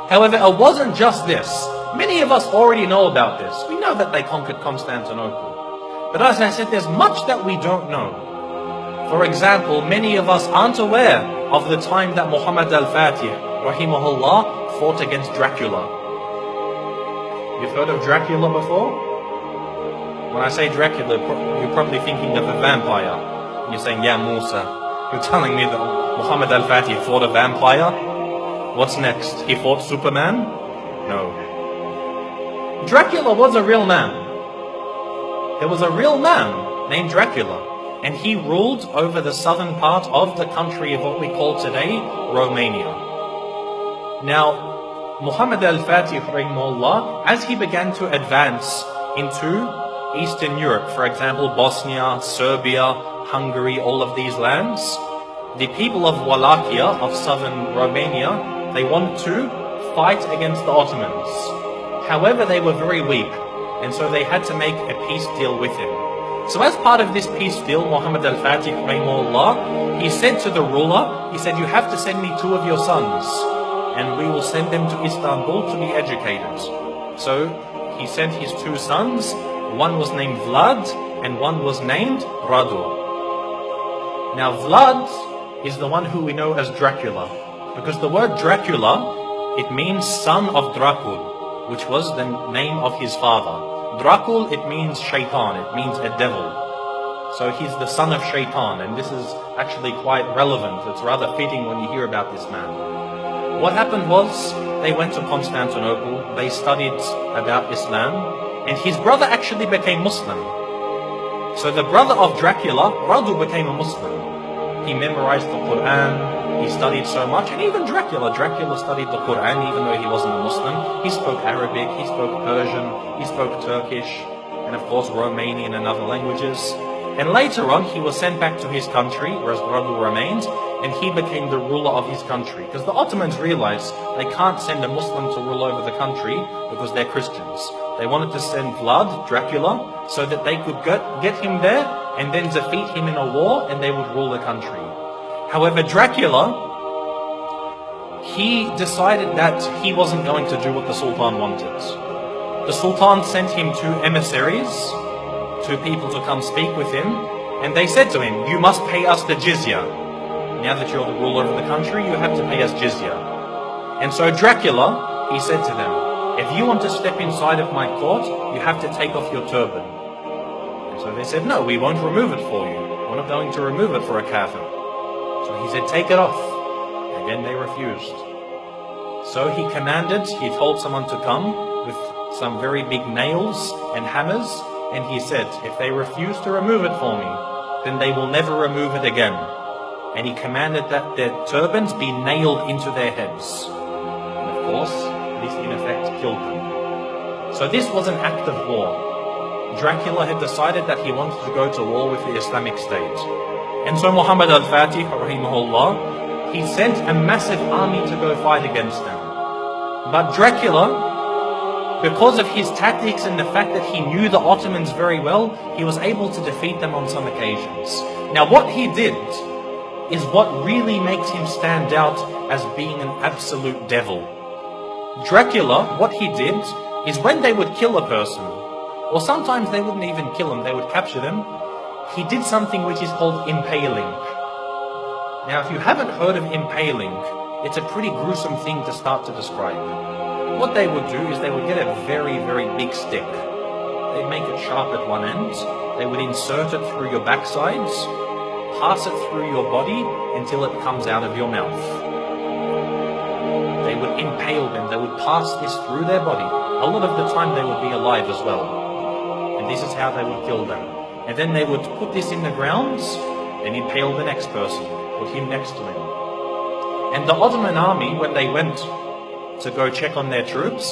However, it wasn't just this. Many of us already know about this. We know that they conquered Constantinople. But as I said, there's much that we don't know. For example, many of us aren't aware of the time that Muhammad al-Fatih, rahimahullah, fought against Dracula. You've heard of Dracula before? When I say Dracula, you're probably thinking of a vampire. You're saying, yeah, Musa. You're telling me that Muhammad al-Fatih fought a vampire? What's next? He fought Superman? No. Dracula was a real man. There was a real man named Dracula, and he ruled over the southern part of the country of what we call today Romania. Now, Muhammad al-Fatih, rahimahullah, as he began to advance into Eastern Europe, for example, Bosnia, Serbia, Hungary, all of these lands, the people of Wallachia, of southern Romania, they wanted to fight against the Ottomans. However, they were very weak, and so they had to make a peace deal with him. So as part of this peace deal, Muhammad al-Fatih, rahimahullah, he said to the ruler, he said, you have to send me 2 of your sons, and we will send them to Istanbul to be educated. So he sent his 2 sons. One was named Vlad, and one was named Radu. Now Vlad is the one who we know as Dracula, because the word Dracula, it means son of Dracul, which was the name of his father. Dracul, it means shaitan, it means a devil. So he's the son of shaitan, and this is actually quite relevant. It's rather fitting when you hear about this man. What happened was, they went to Constantinople, they studied about Islam, and his brother actually became Muslim. So the brother of Dracula, Radu, became a Muslim. He memorized the Quran, he studied so much, and even Dracula studied the Quran even though he wasn't a Muslim. He spoke Arabic, he spoke Persian, he spoke Turkish, and of course Romanian and other languages. And later on, he was sent back to his country, whereas Radu remained, and he became the ruler of his country. Because the Ottomans realized they can't send a Muslim to rule over the country because they're Christians. They wanted to send Vlad, Dracula, so that they could get him there and then defeat him in a war, and they would rule the country. However, Dracula, he decided that he wasn't going to do what the Sultan wanted. The Sultan sent him 2 emissaries, 2 people to come speak with him, and they said to him, you must pay us the jizya. Now that you're the ruler of the country, you have to pay us jizya. And so Dracula, he said to them, if you want to step inside of my court, you have to take off your turban. And so they said, no, we won't remove it for you. We're not going to remove it for a kafir. So he said, take it off. Again, they refused. So he commanded, he told someone to come with some very big nails and hammers, and he said, if they refuse to remove it for me, then they will never remove it again. And he commanded that their turbans be nailed into their heads. And of course, this in effect killed them. So this was an act of war. Dracula had decided that he wanted to go to war with the Islamic State. And so Muhammad al-Fatih, rahimahullah, he sent a massive army to go fight against them. But Dracula, because of his tactics and the fact that he knew the Ottomans very well, he was able to defeat them on some occasions. Now what he did is what really makes him stand out as being an absolute devil. Dracula, what he did is when they would kill a person, or sometimes they wouldn't even kill them, they would capture them, he did something which is called impaling. Now if you haven't heard of impaling, it's a pretty gruesome thing to start to describe. What they would do is they would get a very, very big stick. They'd make it sharp at one end, they would insert it through your backsides, pass it through your body until it comes out of your mouth. They would impale them, they would pass this through their body. A lot of the time they would be alive as well. And this is how they would kill them. And then they would put this in the ground and impale the next person, put him next to him. And the Ottoman army, when they went to go check on their troops,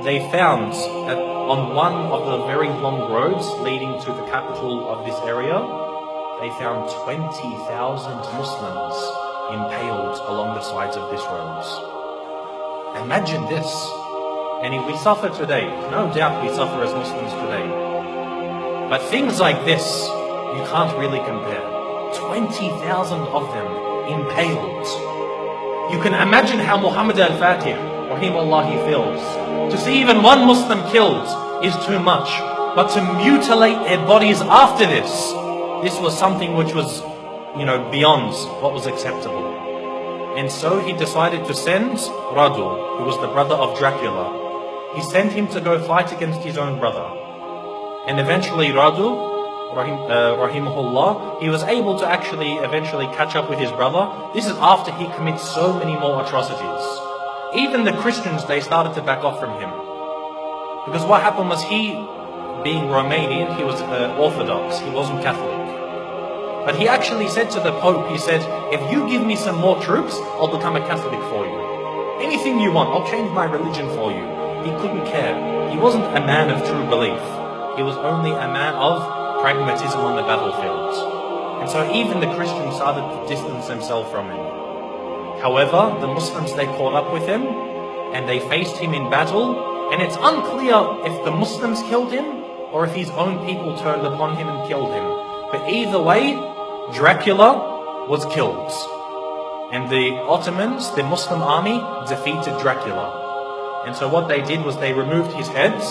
they found that on one of the very long roads leading to the capital of this area, they found 20,000 Muslims impaled along the sides of this road. Imagine this. And we suffer today. No doubt we suffer as Muslims today. But things like this, you can't really compare. 20,000 of them impaled. You can imagine how Muhammad al-Fatih, rahimahullah, he feels, to see even one Muslim killed is too much. But to mutilate their bodies after this was something which was, beyond what was acceptable. And so he decided to send Radu, who was the brother of Dracula. He sent him to go fight against his own brother. And eventually Radu, rahimahullah, he was able to actually eventually catch up with his brother. This is after he commits so many more atrocities. Even the Christians, they started to back off from him. Because what happened was he, being Romanian, he was Orthodox, he wasn't Catholic. But he actually said to the Pope, he said, if you give me some more troops, I'll become a Catholic for you. Anything you want, I'll change my religion for you. He couldn't care. He wasn't a man of true belief. He was only a man of pragmatism on the battlefield. And so even the Christians started to distance themselves from him. However, the Muslims, they caught up with him and they faced him in battle. And it's unclear if the Muslims killed him or if his own people turned upon him and killed him. But either way, Dracula was killed. And the Ottomans, the Muslim army, defeated Dracula. And so what they did was they removed his heads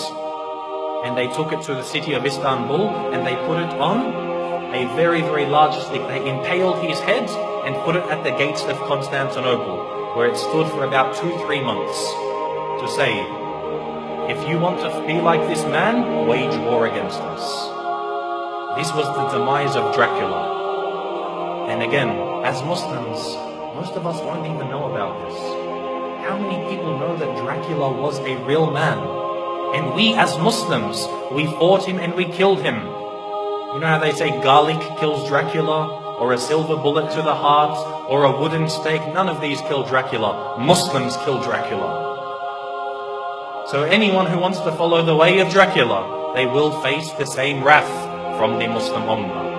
and they took it to the city of Istanbul and they put it on a very, very large stick. They impaled his head and put it at the gates of Constantinople, where it stood for about 2-3 months, to say, if you want to be like this man, wage war against us. This was the demise of Dracula. And again, as Muslims, most of us won't even know about this. How many people know that Dracula was a real man? And we as Muslims, we fought him and we killed him. You know how they say garlic kills Dracula, or a silver bullet to the heart, or a wooden stake? None of these kill Dracula. Muslims kill Dracula. So anyone who wants to follow the way of Dracula, they will face the same wrath from the Muslim Ummah.